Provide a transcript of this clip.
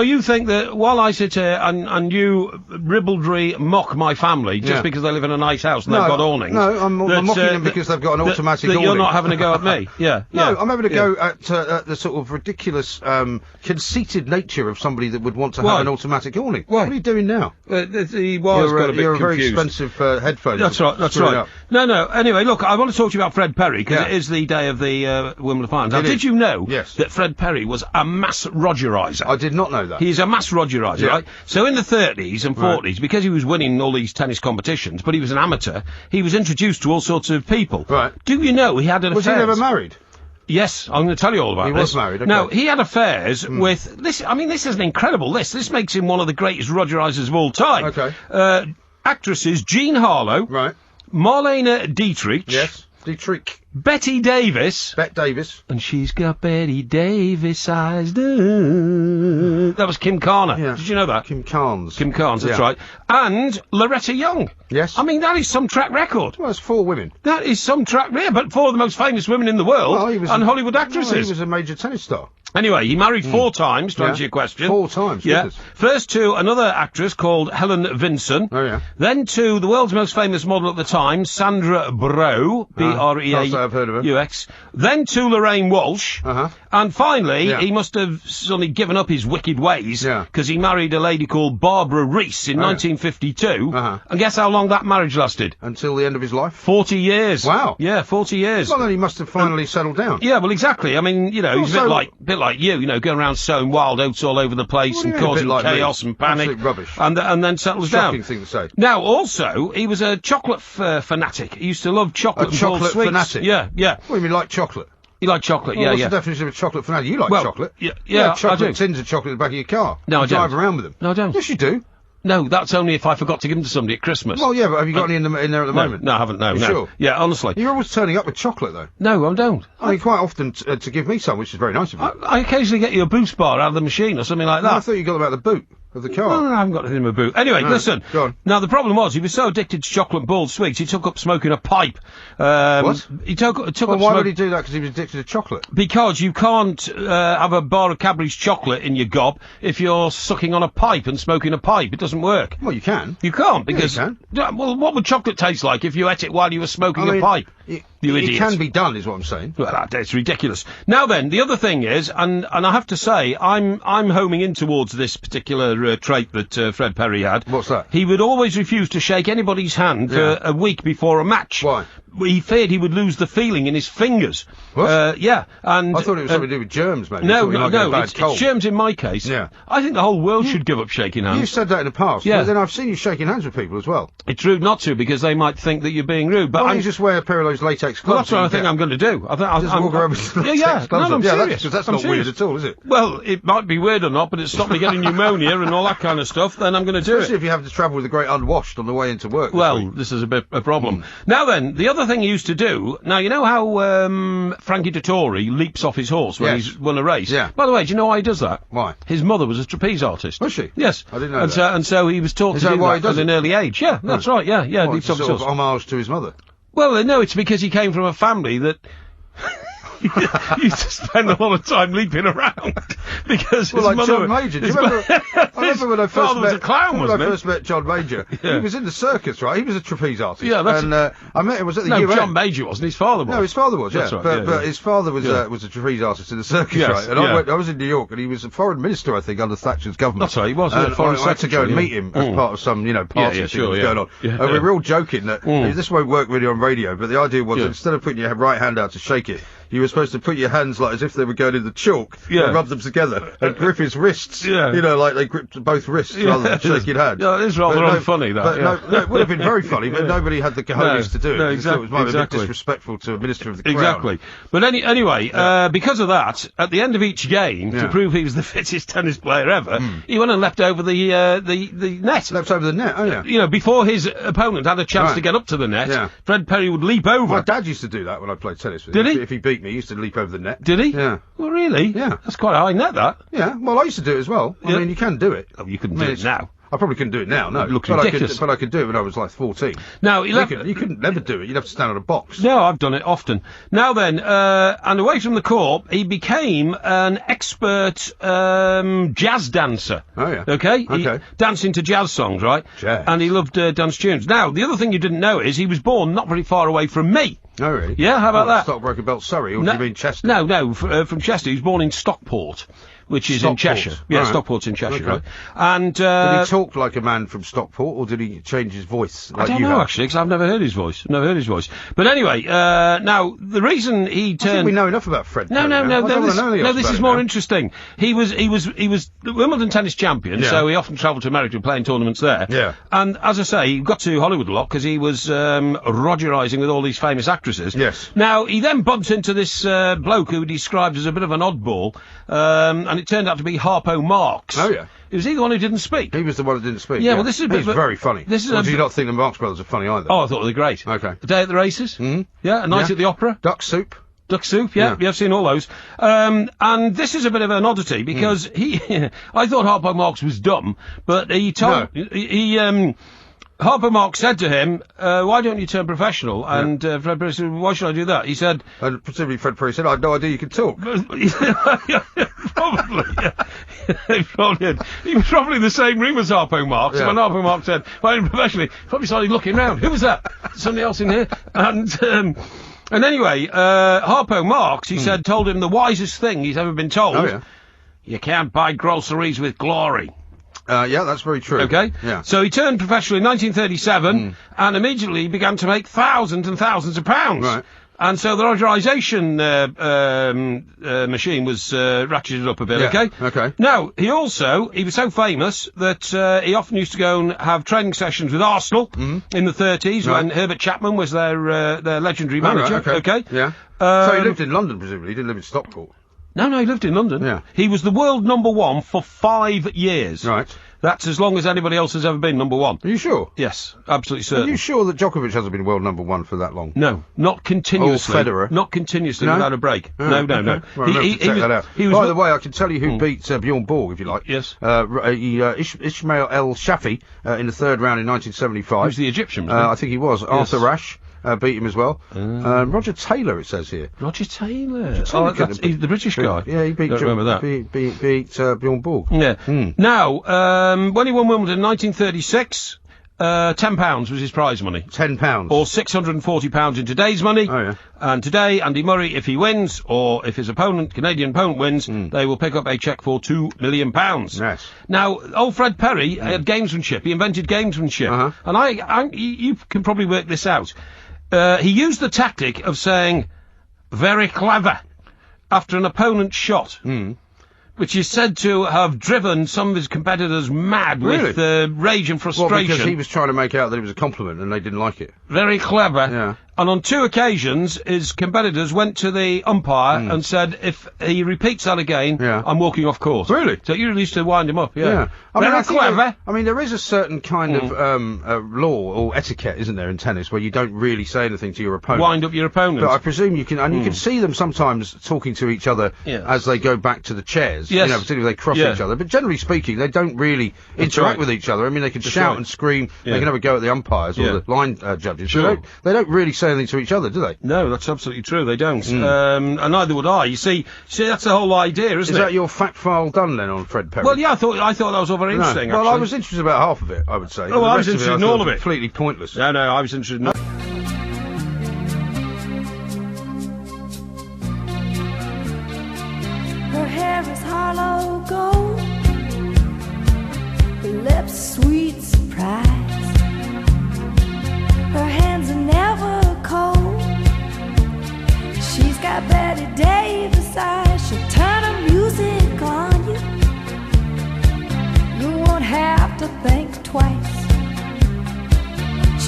So you think that while I sit here and you ribaldry mock my family just because they live in a nice house and they've got awnings? No, I'm mocking them because they've got an automatic awning. You're not having a go at me? Yeah. No, I'm having a go at the sort of ridiculous, conceited nature of somebody that would want to have an automatic awning. Why? What are you doing now? The wire's got a bit You're confused. a very expensive headphones. That's right, that's right. No, anyway, look, I want to talk to you about Fred Parry, because it is the day of the Wimbledon Finals. Now, did you know that Fred Parry was a mass Rogeriser? I did not know that. He's a mass Rogeriser, right? So in the 30s and 40s, because he was winning all these tennis competitions, but he was an amateur, he was introduced to all sorts of people. Right. Do you know he had an affair? Was he never married? Yes, I'm going to tell you all about this. He was married, okay. Now, he had affairs with... This is an incredible list. This makes him one of the greatest Rogerisers of all time. Okay. Actresses Jean Harlow. Right. Marlene Dietrich. Yes. Dietrich. Betty Davis. Bet Davis. And she's got Betty Davis eyes. That was Kim Carner. Yeah. Did you know that? Kim Carnes. Kim Carnes, that's right. And Loretta Young. Yes. I mean, that is some track record. Well, it's 4 women. That is some track record, but 4 of the most famous women in the world and Hollywood actresses. Well, he was a major tennis star. Anyway, he married 4 times, to answer your question. 4 times, yeah. First to another actress called Helen Vinson. Oh, yeah. Then to the world's most famous model at the time, Sandra Bro, B-R-E-A-U-X. I've heard of her. Then to Lorraine Walsh. And finally, he must have suddenly given up his wicked ways, because he married a lady called Barbara Reese in 1952. And guess how long that marriage lasted? Until the end of his life? 40 years. Wow. Yeah, 40 years. Well, then he must have finally settled down. Yeah, well, exactly. I mean, you know, he's a bit like you, you know, going around sowing wild oats all over the place and causing chaos and panic. Absolute rubbish. And then settles down. Shocking thing to say. Now, also, he was a chocolate fanatic. He used to love chocolate and chocolate sweets. fanatic? Yeah. What do you mean, like chocolate? You like chocolate, What's the definition of a chocolate fanatic? You like chocolate. Yeah, chocolate I do. tins of chocolate in the back of your car. No, I don't. Drive around with them. No, I don't. Yes, you do. No, that's only if I forgot to give them to somebody at Christmas. Well, yeah, but have you got any in there at the moment? No, I haven't, no. Sure? Yeah, honestly. You're always turning up with chocolate, though. No, I don't. I mean, quite often to give me some, which is very nice of you. I occasionally get you a Boost bar out of the machine or something like that. No, I thought you got them out of the boot of the car. No, I haven't got anything in my boot. Anyway, listen. Go on. Now, the problem was, he was so addicted to chocolate balled sweets, he took up smoking a pipe. What? He took up why would he do that? Because he was addicted to chocolate? Because you can't have a bar of Cadbury's chocolate in your gob if you're sucking on a pipe and smoking a pipe. It doesn't work. Well, you can. You can't, because... Yeah, you can. Well, what would chocolate taste like if you ate it while you were smoking a pipe? You idiot. It can be done, is what I'm saying. Well, that's ridiculous. Now then, the other thing is, and I have to say, I'm homing in towards this particular trait that Fred Parry had. What's that? He would always refuse to shake anybody's hand for a week before a match. Why? He feared he would lose the feeling in his fingers. What? Yeah, and... I thought it was something to do with germs, maybe. No, it's germs in my case. Yeah. I think the whole world should give up shaking hands. You've said that in the past, but then I've seen you shaking hands with people as well. It's rude not to, because they might think that you're being rude, but why don't you just wear a pair of those latex gloves? Well, that's what I think I'm going to do. Just walk around with latex gloves on. I'm serious. That's not weird at all, is it? Well, it might be weird or not, but it's stopped me getting pneumonia and all that kind of stuff, then I'm going to do Especially if you have to travel with the great unwashed on the way into work. Well, this is a bit a problem. Now then, the other thing he used to do, now you know how Frankie Dettori leaps off his horse when he's won a race? Yeah. By the way, do you know why he does that? Why? His mother was a trapeze artist. Was she? Yes. I didn't know that. And so he was taught to do that at an early age. Yeah, that's right, yeah. Leaps off his horse. Homage to his mother. Well, no, it's because he came from a family that... he used to spend a lot of time leaping around because his mother... John Major. Do you remember? I remember when I first met... was a clown, wasn't when I first met John Major. Yeah. He was in the circus, right? He was a trapeze artist. Yeah, that's... And I met him, was at the No, UN. John Major wasn't. His father was. No, his father was, That's right, but his father was a trapeze artist in the circus, right? And I was in New York, and he was a foreign minister, I think, under Thatcher's government. That's right, he was. And foreign I had to go and meet him as part of some, party thing that was going on. Yeah, and we were all joking that this won't work really on radio, but the idea was instead of putting your right hand out to shake it, you were supposed to put your hands like as if they were going in the chalk and rub them together and grip his wrists. Yeah. You know, like they gripped both wrists rather than shaking hands. Yeah, it is rather unfunny, that. No, it would have been very funny, but nobody had the cojones to do it. No, exactly. It was a bit disrespectful to a minister of the crown. Exactly. But anyway, because of that, at the end of each game, to prove he was the fittest tennis player ever, he went and leapt over the net. Leapt over the net, oh yeah. You know, before his opponent had a chance to get up to the net, Fred Parry would leap over. My dad used to do that when I played tennis with him. Did he? If he beat me, he used to leap over the net. Did he? Yeah. Well, really? Yeah. That's quite a high net, that. Yeah. Well, I used to do it as well. I mean, you can do it. Oh, you couldn't do it now. I probably couldn't do it now, no. It looks ridiculous. But I could do it when I was like 14. Now, you couldn't never do it. You'd have to stand on a box. No, I've done it often. Now then, and away from the court, he became an expert jazz dancer. Oh, yeah. Okay? Dancing to jazz songs, right? Jazz. And he loved dance tunes. Now, the other thing you didn't know is he was born not very far away from me. Oh, really? Yeah, how about that? Stockbroker Belt, Surrey, or do you mean Chester? No, from Chester. He was born in Stockport, which is in Cheshire. Yeah, right. Stockport's in Cheshire, right? And did he talk like a man from Stockport, or did he change his voice? Like I don't know, actually, because I've never heard his voice. But anyway, now the reason he turned. I think we know enough about Fred. No, this is more interesting. He was the Wimbledon tennis champion, so he often travelled to America to play in tournaments there. Yeah. And as I say, he got to Hollywood a lot because he was Rogerising with all these famous actresses. Yes. Now he then bumped into this bloke who he described as a bit of an oddball, and it turned out to be Harpo Marx. Oh, yeah. Was he the one who didn't speak? He was the one who didn't speak. Yeah, well, this is He's very funny. This is or do you not think the Marx Brothers are funny either? Oh, I thought they were great. Okay. A Day at the Races? Mm-hmm. Yeah, A Night at the Opera? Duck Soup? Duck Soup, yeah, I've seen all those. And this is a bit of an oddity, because I thought Harpo Marx was dumb, but he told... No. Harpo Marx said to him, why don't you turn professional? And Fred Perry said, why should I do that? He said... And presumably Fred Perry said, I had no idea you could talk. Probably, yeah. He was probably in the same room as Harpo Marx. Yeah. When Harpo Marx said, why don't you professionally? He probably started looking around. Who was that? Somebody else in here? And anyway, Harpo Marx, he said, told him the wisest thing he's ever been told. Oh, yeah. You can't buy groceries with glory. Yeah, that's very true. Okay? Yeah. So he turned professional in 1937 and immediately began to make thousands and thousands of pounds. Right. And so the Rogerisation machine was ratcheted up a bit, okay? Okay. Now, he was so famous that he often used to go and have training sessions with Arsenal in the 30s when Herbert Chapman was their legendary manager, okay? Yeah. So he lived in London, presumably. He didn't live in Stockport. No, he lived in London. Yeah. He was the world #1 for 5 years. Right. That's as long as anybody else has ever been #1. Are you sure? Yes, absolutely certain. Are you sure that Djokovic hasn't been world #1 for that long? No, not continuously. Or Federer? Not continuously, without a break. No. Okay. Well, check that out. By the way, I can tell you who beat Bjorn Borg, if you like. Yes. Ismail El Shafi in the third round in 1975. Who's the Egyptian, wasn't he? I think he was. Yes. Arthur Ashe. Beat him as well. Roger Taylor, it says here. Roger Taylor. He's the British guy. Yeah, he beat. Remember that? Beat Bjorn Borg. Yeah. Now, when he won Wimbledon in 1936, £10 was his prize money. £10. Or £640 in today's money. Oh, yeah. And today, Andy Murray, if he wins, or if his Canadian opponent wins, they will pick up a cheque for £2 million. Yes. Now, old Fred Perry had gamesmanship. He invented gamesmanship. And you can probably work this out. He used the tactic of saying, very clever, after an opponent's shot. Which is said to have driven some of his competitors mad with rage and frustration. Well, because he was trying to make out that it was a compliment and they didn't like it. Very clever. Yeah. And on 2 occasions, his competitors went to the umpire and said, if he repeats that again, I'm walking off court. Really? So you used to wind him up, yeah. Very clever. There is a certain kind of law or etiquette, isn't there, in tennis, where you don't really say anything to your opponent. Wind up your opponent. But I presume you can, and you can see them sometimes talking to each other as they go back to the chairs. Yes. Particularly if they cross each other. But generally speaking, they don't really interact with each other. I mean, they can shout and scream. They can have a go at the umpires or the line judges. Sure. They don't really say anything to each other, do they? No, that's absolutely true. They don't. And neither would I. You see, that's the whole idea, isn't it? Is that your fact file done then on Fred Perry? Well, yeah, I thought that was all very interesting. Well, actually. I was interested about half of it, I would say. Oh, I was interested in all of it. Completely pointless. No, I was interested in all. Her hair is hollow gold, her lips sweet surprise, her hands are never cold, she's got Betty Davis eyes.